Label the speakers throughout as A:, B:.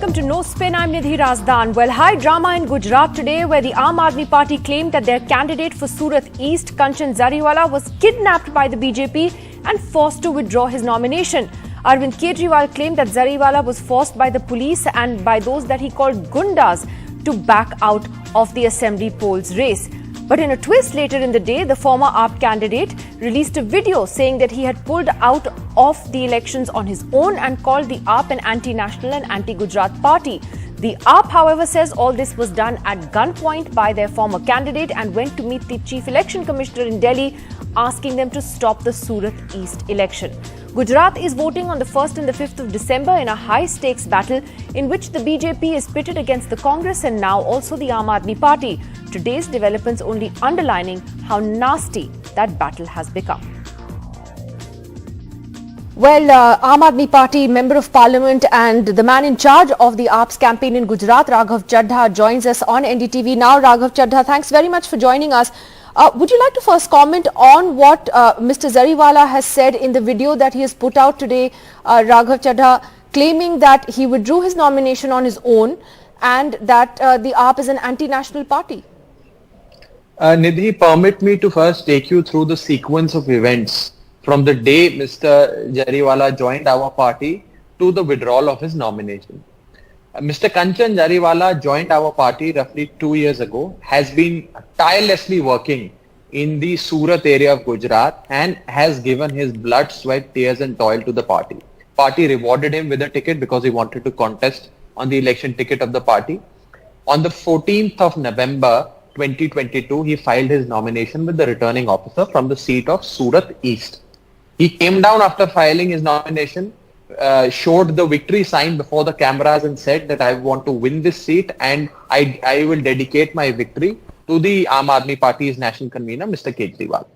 A: welcome to No Spin. I'm Nidhi Razdan. Well, high drama in Gujarat today where the Aam Aadmi Party claimed that their candidate for Surat East, Kanchan Jariwala, was kidnapped by the BJP and forced to withdraw his nomination. Arvind Kejriwal claimed that Jariwala was forced by the police and by those that he called gundas to back out of the assembly polls race. But in a twist later in the day, the former AAP candidate released a video saying that he had pulled out of the elections on his own and called the AAP an anti-national and anti-Gujarat party. The AAP, however, says all this was done at gunpoint by their former candidate and went to meet the Chief Election Commissioner in Delhi, asking them to stop the Surat East election. Gujarat is voting on the 1st and the 5th of December in a high-stakes battle in which the BJP is pitted against the Congress and now also the Aam Aadmi Party. Today's developments only underlining how nasty that battle has become. Well, Aam Aadmi Party Member of Parliament and the man in charge of the AAP's campaign in Gujarat, Raghav Chadha, joins us on NDTV now. Raghav Chadha, thanks very much for joining us. Would you like to first comment on what Mr Jariwala has said in the video that he has put out today, Raghav Chadha, claiming that he withdrew his nomination on his own and that the AAP is an anti-national party?
B: Nidhi, permit me to first take you through the sequence of events from the day Mr. Jariwala joined our party to the withdrawal of his nomination. Mr. Kanchan Jariwala joined our party roughly 2 years ago, has been tirelessly working in the Surat area of Gujarat and has given his blood, sweat, tears and toil to the party. Party rewarded him with a ticket because he wanted to contest on the election ticket of the party. On the 14th of November 2022, he filed his nomination with the returning officer from the seat of Surat East. He came down after filing his nomination, showed the victory sign before the cameras and said that I want to win this seat and I will dedicate my victory to the Aam Aadmi Party's national convener, Mr. Kejriwal.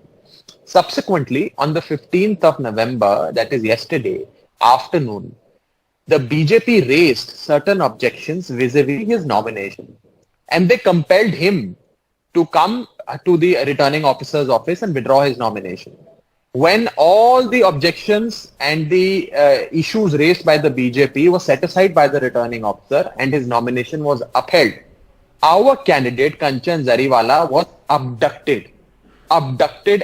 B: Subsequently, on the 15th of November, that is yesterday afternoon, the BJP raised certain objections vis-a-vis his nomination and they compelled him to come to the returning officer's office and withdraw his nomination. When all the objections and the issues raised by the BJP were set aside by the returning officer and his nomination was upheld, our candidate Kanchan Jariwala was abducted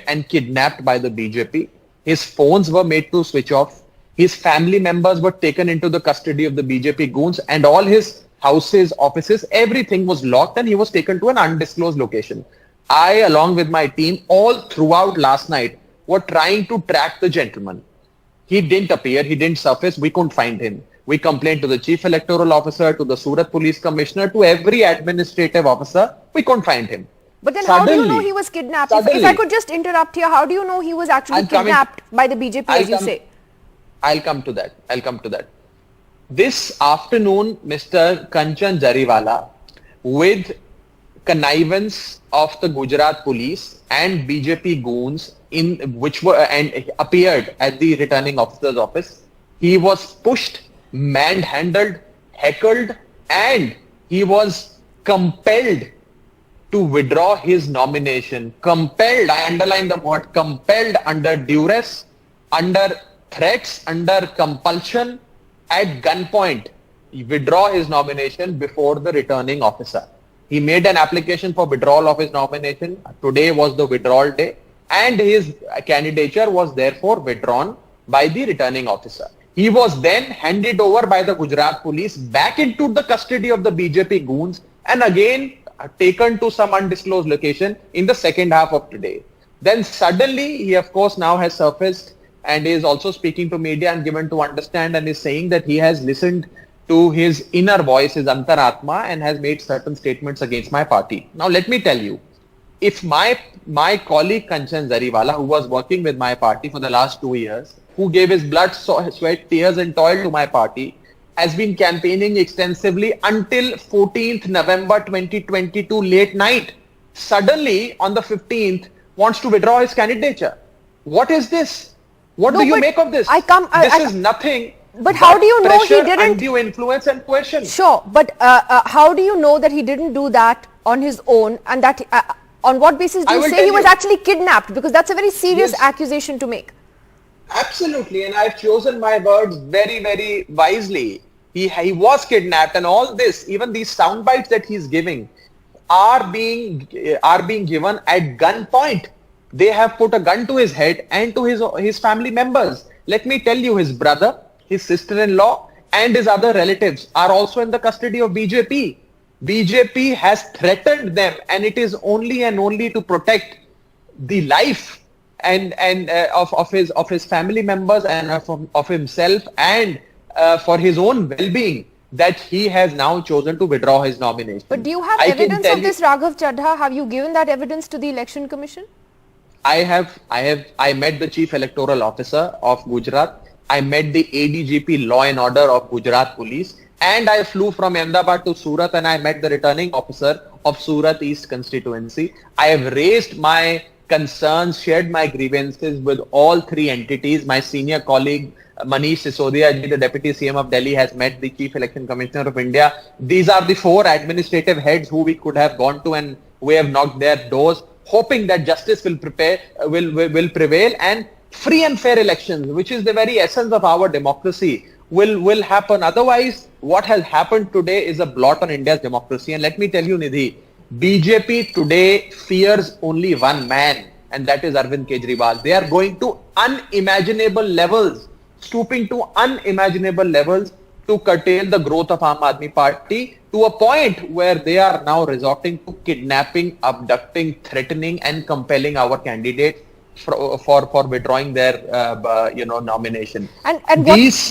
B: and kidnapped by the BJP. His phones were made to switch off. His family members were taken into the custody of the BJP goons and all his houses, offices, everything was locked and he was taken to an undisclosed location. I, along with my team, all throughout last night, were trying to track the gentleman. He didn't appear, he didn't surface, we couldn't find him. We complained to the Chief Electoral Officer, to the Surat Police Commissioner, to every administrative officer, we couldn't find him.
A: But then how do you know he was kidnapped? If I could just interrupt here, how do you know he was actually kidnapped by the BJP as you say?
B: I'll come to that. This afternoon, Mr. Kanchan Jariwala, with connivance of the Gujarat police and BJP goons appeared at the returning officer's office. He was pushed, manhandled, heckled, and he was compelled to withdraw his nomination. Compelled, I underline the word compelled, under duress, under threats, under compulsion, at gunpoint, he withdraw his nomination before the returning officer. He made an application for withdrawal of his nomination. Today was the withdrawal day and his candidature was therefore withdrawn by the returning officer. He was then handed over by the Gujarat police back into the custody of the BJP goons and again taken to some undisclosed location in the second half of today. Then suddenly he of course now has surfaced and is also speaking to media and given to understand and is saying that he has listened to his inner voice, his antaratma, and has made certain statements against my party. Now let me tell you, if my colleague Kanchan Jariwala, who was working with my party for the last 2 years, who gave his blood, sweat, tears and toil to my party, has been campaigning extensively until 14th November 2022 late night, suddenly on the 15th wants to withdraw his candidature. What is this? What do you make of this? This is nothing.
A: But how do you know he didn't?
B: Undue influence and coercion.
A: Sure, but how do you know that he didn't do that on his own and that on what basis do you say he was actually kidnapped? Because that's a very serious accusation to make.
B: Absolutely, and I've chosen my words very, very wisely. He was kidnapped, and all this, even these sound bites that he's giving, are being given at gunpoint. They have put a gun to his head and to his family members. Let me tell you, his brother, his sister-in-law, and his other relatives are also in the custody of BJP. BJP has threatened them, and it is only and only to protect the life and of his family members and of himself, and for his own well-being, that he has now chosen to withdraw his nomination.
A: But do you have evidence of this, Raghav Chadha? Have you given that evidence to the Election Commission?
B: I met the Chief Electoral Officer of Gujarat. I met the ADGP Law and Order of Gujarat Police, and I flew from Ahmedabad to Surat, and I met the returning officer of Surat East constituency. I have raised my concerns, shared my grievances with all three entities. My senior colleague Manish Sisodia, the Deputy CM of Delhi, has met the Chief Election Commissioner of India. These are the four administrative heads who we could have gone to, and we have knocked their doors, hoping that justice will prevail, and free and fair elections, which is the very essence of our democracy, will happen. Otherwise, what has happened today is a blot on India's democracy. And let me tell you, Nidhi, BJP today fears only one man, and that is Arvind Kejriwal. They are going to unimaginable levels, stooping to unimaginable levels to curtail the growth of Aam Aadmi Party, to a point where they are now resorting to kidnapping, abducting, threatening, and compelling our candidate for withdrawing their nomination.
A: And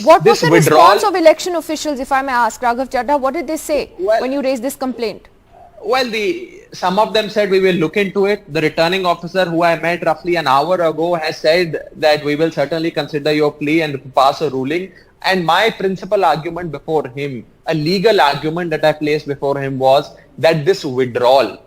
A: what was the response of election officials, if I may ask, Raghav Chadha? What did they say when you raised this complaint?
B: Well, some of them said we will look into it. The returning officer, who I met roughly an hour ago, has said that we will certainly consider your plea and pass a ruling. And my principal argument before him, a legal argument that I placed before him, was that this withdrawal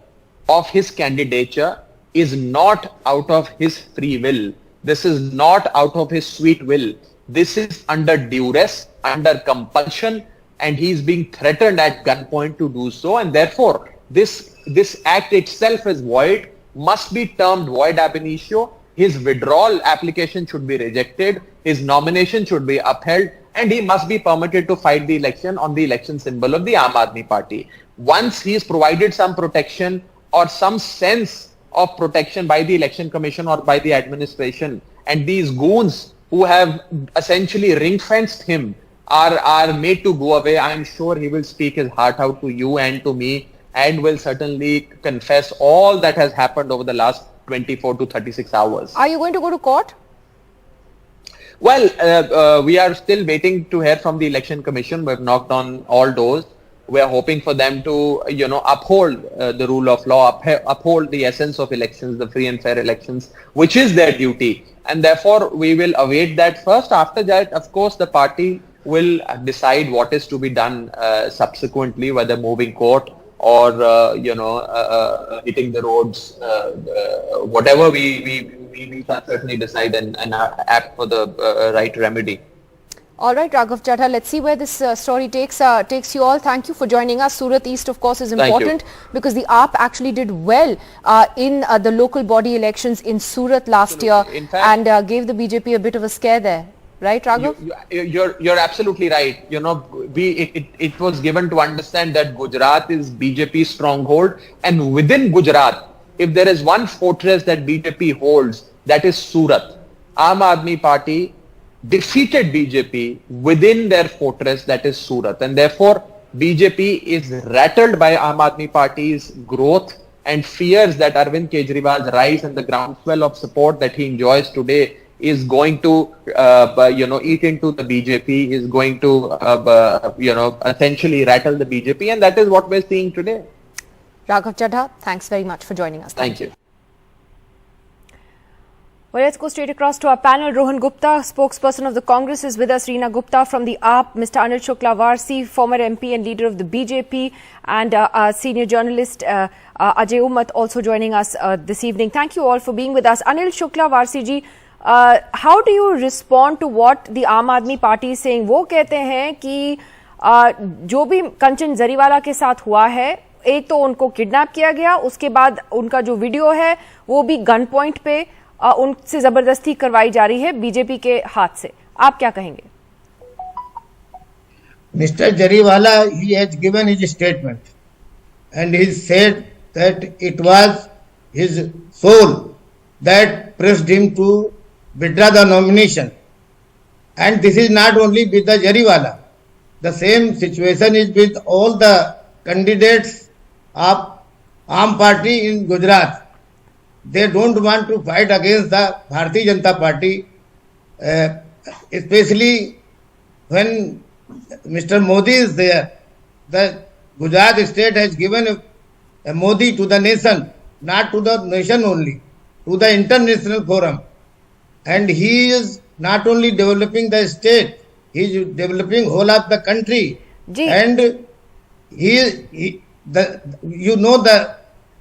B: of his candidature is not out of his free will. This is not out of his sweet will. This is under duress, under compulsion, and he is being threatened at gunpoint to do so. And therefore, this act itself is void, must be termed void ab initio. His withdrawal application should be rejected. His nomination should be upheld, and he must be permitted to fight the election on the election symbol of the Aam Aadmi Party. Once he is provided some protection or some sense of protection by the Election Commission or by the administration, and these goons who have essentially ring-fenced him are made to go away, I am sure he will speak his heart out to you and to me, and will certainly confess all that has happened over the last 24 to 36 hours.
A: Are you going to go to court?
B: Well, we are still waiting to hear from the Election Commission. We have knocked on all doors. We are hoping for them to, uphold the rule of law, uphold the essence of elections, the free and fair elections, which is their duty. And therefore, we will await that first. After that, of course, the party will decide what is to be done subsequently, whether moving court or, hitting the roads, whatever we can certainly decide and act for the right remedy.
A: All right, Raghav Chadha, let's see where this story takes you all. Thank you for joining us. Surat East, of course, is important because the AAP actually did well in the local body elections in Surat last year, and gave the BJP a bit of a scare there. Right, Raghav?
B: You're absolutely right. It was given to understand that Gujarat is BJP's stronghold, and within Gujarat, if there is one fortress that BJP holds, that is Surat. Aam Aadmi Party defeated BJP within their fortress, that is Surat, and therefore BJP is rattled by Aam Aadmi Party's growth and fears that Arvind Kejriwal's rise and the groundswell of support that he enjoys today is going to, eat into the BJP, is going to, essentially rattle the BJP, and that is what we're seeing today.
A: Raghav Chadha, thanks very much for joining us.
B: Thank you.
A: Well, let's go straight across to our panel. Rohan Gupta, spokesperson of the Congress, is with us. Reena Gupta from the AAP, Mr. Anil Shukla Varsi, former MP and leader of the BJP, and our senior journalist Ajay Ummat also joining us this evening. Thank you all for being with us. Anil Shukla Varsi ji, how do you respond to what the Aam Aadmi Party is saying? वो कहते हैं कि जो भी कंचन जरीवाला के साथ हुआ है, एक तो उनको किडनैप किया गया, उसके बाद उनका जो वीडियो है वो भी गन पॉइंट पे उनसे जबरदस्ती करवाई जा रही है बीजेपी के हाथ से. आप क्या कहेंगे?
C: Mr. Jariwala, he has given his statement and he said that it was his soul that pressed him to withdraw the nomination. And this is not only with the Jariwala. The same situation is with all the candidates of Aam Party in Gujarat. They don't want to fight against the Bharatiya Janata Party, especially when Mr. Modi is there. The Gujarat state has given a Modi to the nation, not to the nation only, to the international forum. And he is not only developing the state, he is developing whole of the country.
A: Ji.
C: And the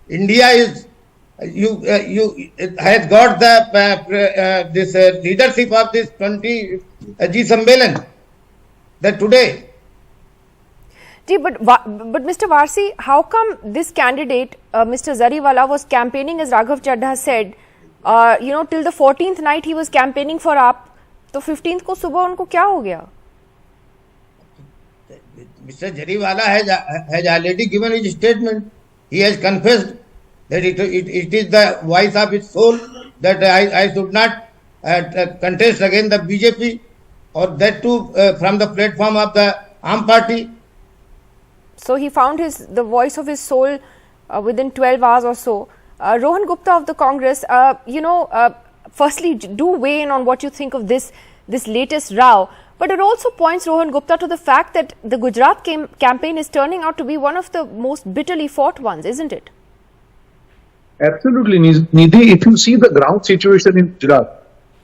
C: India is has got the this leadership of this 20 G Sammelan that today.
A: Ji, but Mr. Varsi, how come this candidate, Mr. Jariwala, was campaigning, as Raghav Chadha said, till the 14th night he was campaigning for AAP, तो 15th को सुबह उनको क्या हो गया?
C: Mr. Jariwala has already given his statement. He has confessed that it is the voice of his soul that I should not contest against the BJP, or that too from the platform of the Aam Party.
A: So he found the voice of his soul within 12 hours or so. Rohan Gupta of the Congress, firstly, do weigh in on what you think of this latest row. But it also points, Rohan Gupta, to the fact that the Gujarat campaign is turning out to be one of the most bitterly fought ones, isn't it?
D: Absolutely, Nidhi. If you see the ground situation in Gujarat,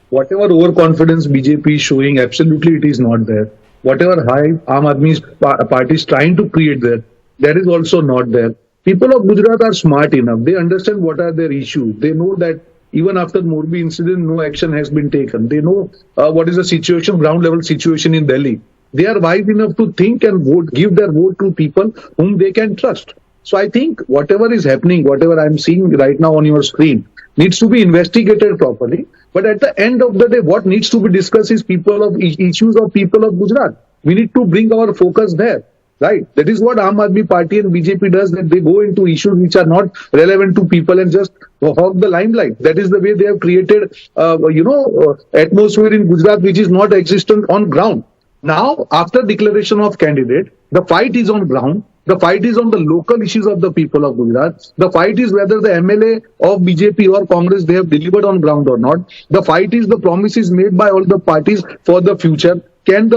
D: whatever overconfidence BJP is showing, absolutely it is not there. Whatever high Aam Aadmi Party is trying to create there, that is also not there. People of Gujarat are smart enough. They understand what are their issues. They know that even after Morbi incident, no action has been taken. They know what is the situation, ground level situation in Delhi. They are wise enough to think and vote, give their vote to people whom they can trust. So I think whatever is happening, whatever I'm seeing right now on your screen, needs to be investigated properly. But at the end of the day, what needs to be discussed is issues of people of Gujarat. We need to bring our focus there. Right. That is what Aam Aadmi Party and BJP does, that they go into issues which are not relevant to people and just hog the limelight. That is the way they have created, atmosphere in Gujarat which is not existent on ground. Now, after declaration of candidate, the fight is on ground. The fight is on the local issues of the people of Gujarat. The fight is whether the MLA of BJP or Congress, they have delivered on ground or not. The fight is the promises made by all the parties for the future. Can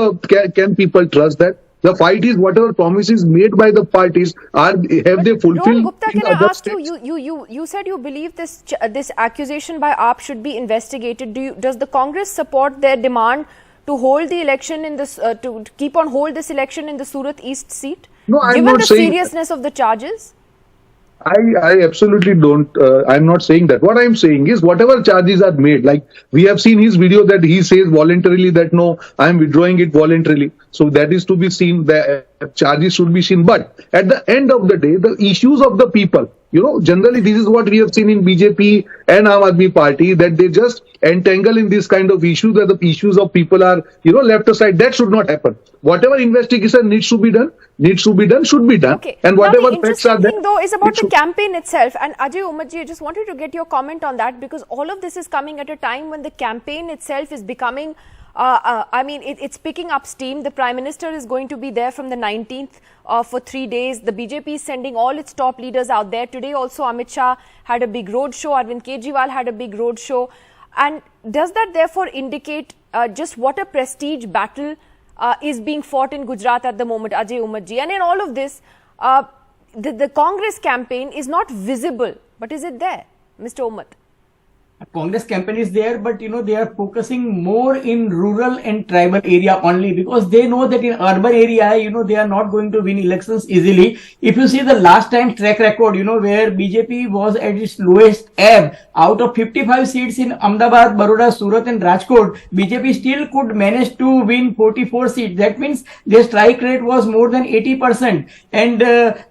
D: people trust that? The fight is whatever promises made by the parties have they fulfilled?
A: Rohan Gupta, can I ask you? You said you believe this accusation by AAP should be investigated. Does the Congress support their demand to hold the election in this to keep on hold this election in the Surat East seat?
D: No, I'm
A: given
D: not
A: the
D: saying
A: seriousness of the charges.
D: I absolutely don't. I'm not saying that. What I'm saying is whatever charges are made, like we have seen his video that he says voluntarily that no, I'm withdrawing it voluntarily. So that is to be seen. The charges should be seen. But at the end of the day, the issues of the people, generally this is what we have seen in BJP and Aam Aadmi Party, that they just entangle in this kind of issues, that the issues of people are, left aside. That should not happen. Whatever investigation needs to be done, should be done.
A: Okay.
D: And whatever
A: facts are there. The interesting thing though is about the campaign itself. And Ajay Umadji, I just wanted to get your comment on that, because all of this is coming at a time when the campaign itself is becoming, it's picking up steam. The Prime Minister is going to be there from the 19th for 3 days. The BJP is sending all its top leaders out there. Today also Amit Shah had a big road show. Arvind Kejriwal had a big road show. And does that therefore indicate just what a prestige battle is being fought in Gujarat at the moment, Ajay Umadji? And in all of this, the Congress campaign is not visible, but is it there, Mr. Umad?
E: Congress campaign is there, but they are focusing more in rural and tribal area only, because they know that in urban area, they are not going to win elections easily. If you see the last time track record, where BJP was at its lowest ebb, out of 55 seats in Ahmedabad, Baroda, Surat and Rajkot, BJP still could manage to win 44 seats. That means their strike rate was more than 80%. And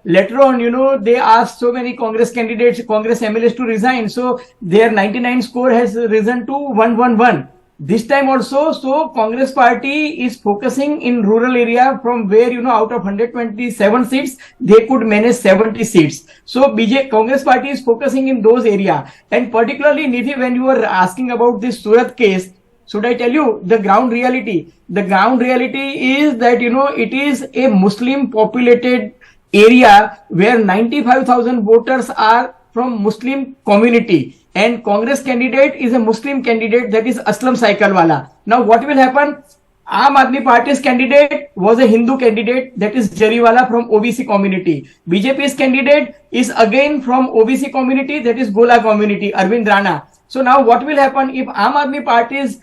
E: later on, they asked so many Congress candidates, Congress MLAs to resign. So their 99 score has risen to 111. This time also, so Congress party is focusing in rural area from where, out of 127 seats, they could manage 70 seats. So Congress party is focusing in those area. And particularly, Nidhi, when you were asking about this Surat case, should I tell you the ground reality? The ground reality is that, it is a Muslim populated area where 95,000 voters are from Muslim community. And Congress candidate is a Muslim candidate, that is Aslam Saikalwala. Now what will happen? Aam Aadmi Party's candidate was a Hindu candidate, that is Jariwala from OBC community. BJP's candidate is again from OBC community, that is Gola community, Arvind Rana. So now what will happen if Aam Aadmi Party's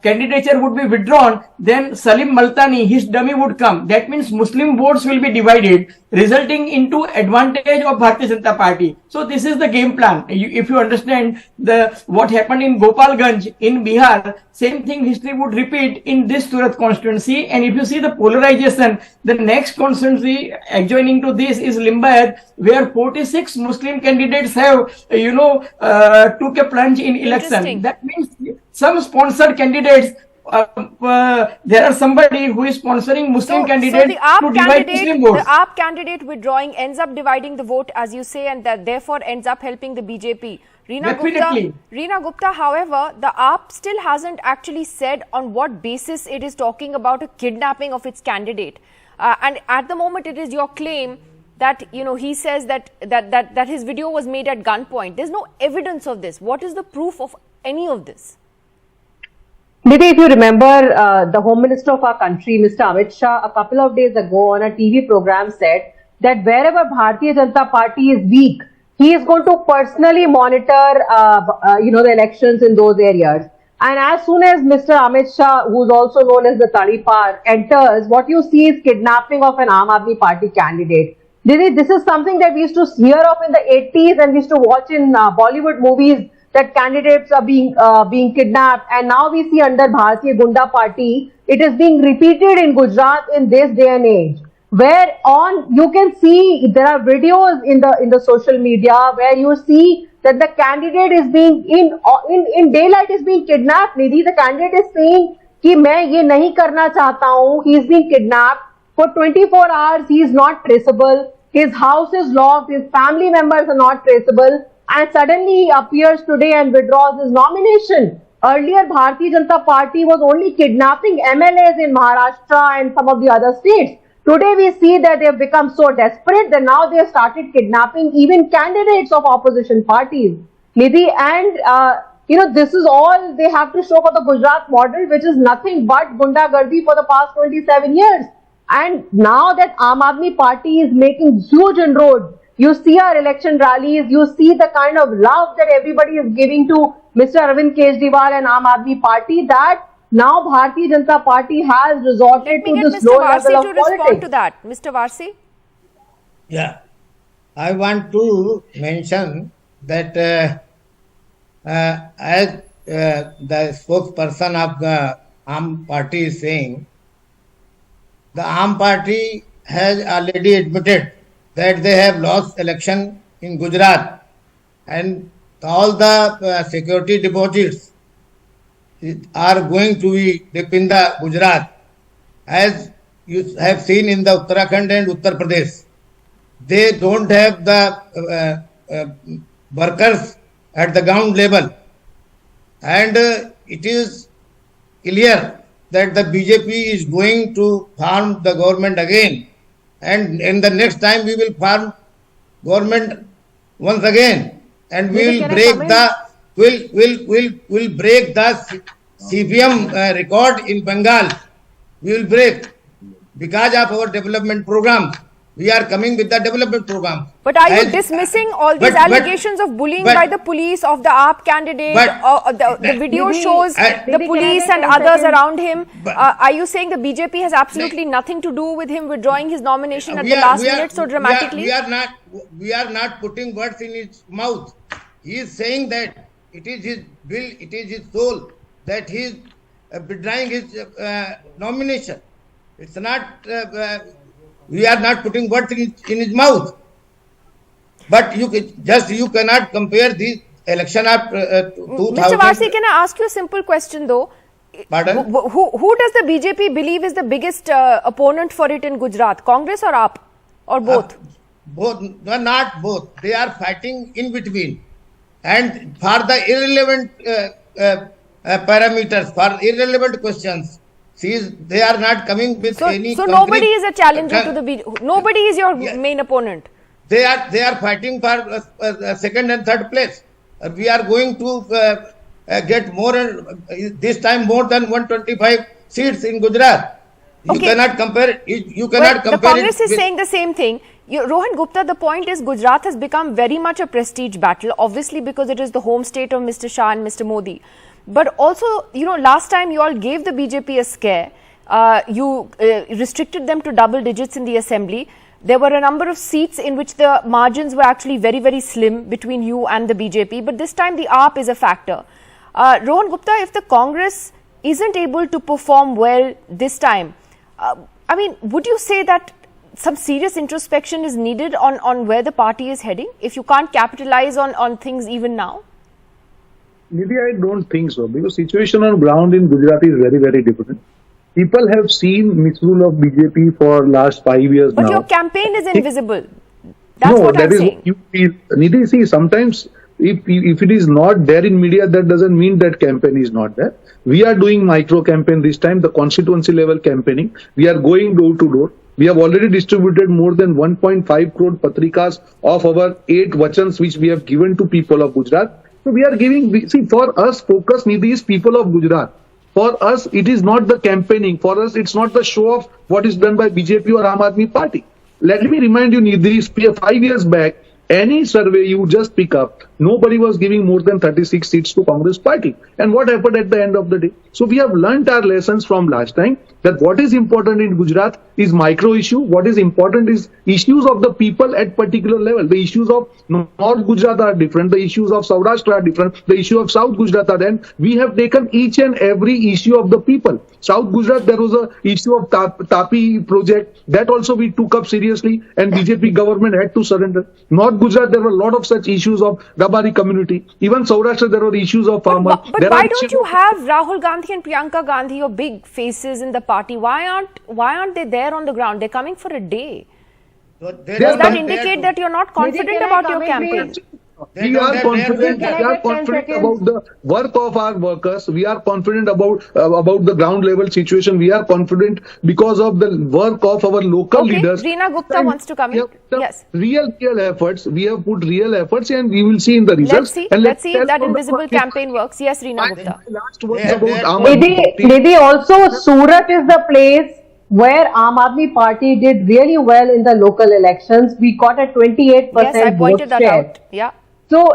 E: candidature would be withdrawn, then Salim Maltani, his dummy would come. That means Muslim votes will be divided, resulting into advantage of Bharatiya Janata Party. So this is the game plan. If you understand what happened in Gopalganj in Bihar, same thing history would repeat in this Surat constituency. And if you see the polarization, the next constituency adjoining to this is Limbayat, where 46 Muslim candidates have, took a plunge in election. That means some sponsored candidates, there are somebody who is sponsoring Muslim candidates to divide Muslim votes.
A: The AAP candidate withdrawing ends up dividing the vote, as you say, and that therefore ends up helping the BJP. Reena Gupta, however, the AAP still hasn't actually said on what basis it is talking about a kidnapping of its candidate. And at the moment, it is your claim that, he says that his video was made at gunpoint. There's no evidence of this. What is the proof of any of this?
F: Nidhi, if you remember, the Home Minister of our country, Mr. Amit Shah, a couple of days ago on a TV program said that wherever Bharatiya Janata Party is weak, he is going to personally monitor, the elections in those areas. And as soon as Mr. Amit Shah, who is also known as the Tadipar, enters, what you see is kidnapping of an Aam Aadmi Party candidate. Nidhi, this is something that we used to hear of in the 80s and we used to watch in Bollywood movies, that candidates are being kidnapped, and now we see under Bharatiya Gunda Party, it is being repeated in Gujarat in this day and age, where you can see there are videos in the social media where you see that the candidate is being in daylight is being kidnapped. Nidhi, the candidate is saying कि मैं ये नहीं करना चाहता हूँ. He is being kidnapped for 24 hours. He is not traceable. His house is locked. His family members are not traceable. And suddenly he appears today and withdraws his nomination. Earlier, Bharatiya Janata Party was only kidnapping MLAs in Maharashtra and some of the other states. Today we see that they have become so desperate that now they have started kidnapping even candidates of opposition parties. Nidhi, and this is all they have to show for the Gujarat model, which is nothing but gundagardi for the past 27 years. And now that Aam Aadmi Party is making huge inroads, you see our election rallies, you see the kind of love that everybody is giving to Mr. Arvind Kejriwal and Aam Aadmi Party, that now Bharatiya Janata Party has resorted to this low level of politics.
A: Respond to that. Mr. Varsi?
C: Yeah, I want to mention that as the spokesperson of the Aam Party is saying, the Aam Party has already admitted that they have lost election in Gujarat, and all the security deposits are going to be dipped in the Gujarat. As you have seen in the Uttarakhand and Uttar Pradesh, they don't have the workers at the ground level, and it is clear that the BJP is going to form the government again. And in the next time we will form government once again, and we will break the CPM record in Bengal. We will break because of our development program. We are coming with the development program.
A: But are you dismissing all these allegations of bullying by the police of the AAP candidate? The video shows the police and others around him. Are you saying the BJP has absolutely nothing to do with him withdrawing his nomination at the last minute so dramatically?
C: We are not putting words in his mouth. He is saying that it is his will, it is his soul that he is withdrawing his nomination. It's not. We are not putting words in his mouth. But you cannot compare these election of
A: Mr. Varsi, can I ask you a simple question though?
C: Pardon?
A: Who does the BJP believe is the biggest opponent for it in Gujarat? Congress or AAP? Or both?
C: Both, no, not both. They are fighting in between. And for the irrelevant parameters, for irrelevant questions, they are not coming with any.
A: So nobody is a challenger to the BJP. Nobody is your main opponent.
C: They are fighting for second and third place. We are going to get more, this time more than 125 seats in Gujarat. You cannot compare it. You cannot compare it.
A: The Congress is saying the same thing. Rohan Gupta, the point is Gujarat has become very much a prestige battle, obviously because it is the home state of Mr. Shah and Mr. Modi. But also, last time you all gave the BJP a scare. You restricted them to double digits in the assembly. There were a number of seats in which the margins were actually very, very slim between you and the BJP. But this time the AAP is a factor. Rohan Gupta, if the Congress isn't able to perform well this time, would you say that some serious introspection is needed on where the party is heading if you can't capitalize on things even now?
D: Nidhi, I don't think so, because situation on ground in Gujarat is very, very different. People have seen misrule of BJP for last 5 years now.
A: But your campaign is invisible. That's what I'm saying.
D: What you feel. Nidhi, see, sometimes if it is not there in media, that doesn't mean that campaign is not there. We are doing micro campaign this time, the constituency level campaigning. We are going door to door. We have already distributed more than 1.5 crore patrikas of our 8 vachans which we have given to people of Gujarat. So we are giving, see, for us, focus, Nidhi, is people of Gujarat. For us, it is not the campaigning. For us, it's not the show of what is done by BJP or Aam Aadmi Party. Let me remind you, Nidhi, 5 years back, any survey you just pick up, nobody was giving more than 36 seats to Congress Party. And what happened at the end of the day? So we have learnt our lessons from last time, that what is important in Gujarat is micro issue. What is important is issues of the people at particular level. The issues of North Gujarat are different. The issues of Saurashtra are different. The issue of South Gujarat are then. We have taken each and every issue of the people. South Gujarat, there was a issue of Tapi project. That also we took up seriously, and BJP government had to surrender. North Gujarat, there were a lot of such issues of Rabari community. Even Saurashtra, there were issues of farmers.
A: But why don't you have Rahul Gandhi and Priyanka Gandhi, your big faces in the party? Why aren't they there on the ground? They're coming for a day. Does that indicate that you're not confident about your campaign?
D: We are confident about the work of our workers. We are confident about the ground level situation. We are confident because of the work of our local leaders.
A: Reena Gupta wants to come in. Yes.
D: Real efforts. We have put real efforts, and we will see in the results.
A: Let's see if that invisible campaign works. Yes, Reena Gupta.
D: Last words about
F: Nidhi, also Surat is the place where Aam Aadmi Party did really well in the local elections. We got a 28%
A: Yes, I pointed that out. Yeah.
F: So,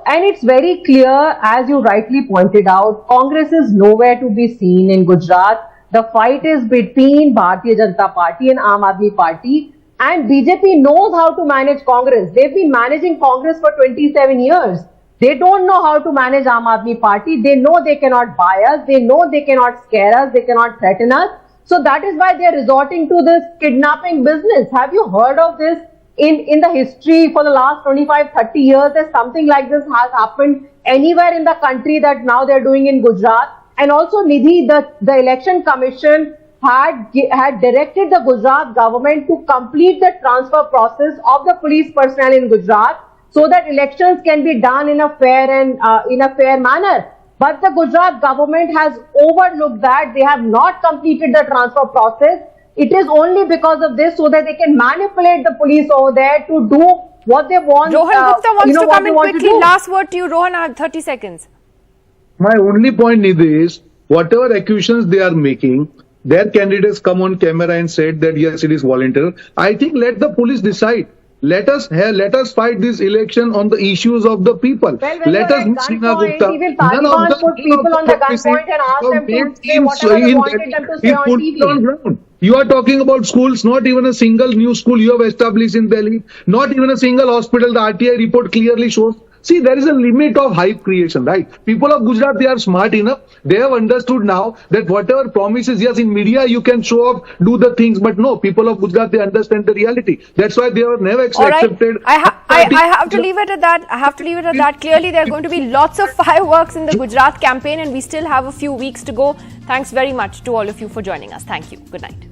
F: and it's very clear, as you rightly pointed out, Congress is nowhere to be seen in Gujarat. The fight is between Bharatiya Janata Party and Aam Aadmi Party, and BJP knows how to manage Congress. They've been managing Congress for 27 years. They don't know how to manage Aam Aadmi Party. They know they cannot buy us. They know they cannot scare us. They cannot threaten us. So that is why they are resorting to this kidnapping business. Have you heard of this? In the history for the last 25-30 years, that something like this has happened anywhere in the country that now they're doing in Gujarat. And also, Nidhi, the election commission had directed the Gujarat government to complete the transfer process of the police personnel in Gujarat so that elections can be done in a fair and in a fair manner. But the Gujarat government has overlooked that. They have not completed the transfer process. It is only because of this, so that they can manipulate the police over there to do what they want.
A: Rohan Gupta wants to come in quickly. Last word to you, Rohan. I have 30 seconds.
D: My only point, Nidhi, is whatever accusations they are making, their candidates come on camera and said that yes, it is voluntary. I think let the police decide. Let us fight this election on the issues of the people.
F: Well,
D: let us Reena Gupta.
F: Even Taliban put people on the gunpoint and ask them to say whatever they wanted them to say on TV.
D: You are talking about schools, not even a single new school you have established in Delhi, not even a single hospital. The RTI report clearly shows. See, there is a limit of hype creation, right? People of Gujarat, they are smart enough. They have understood now that whatever promises, yes, in media you can show up, do the things, but no, people of Gujarat, they understand the reality. That's why they have never
A: All right.
D: accepted.
A: I have to leave it at that. I have to leave it at that. Clearly, there are going to be lots of fireworks in the Gujarat campaign, and we still have a few weeks to go. Thanks very much to all of you for joining us. Thank you. Good night.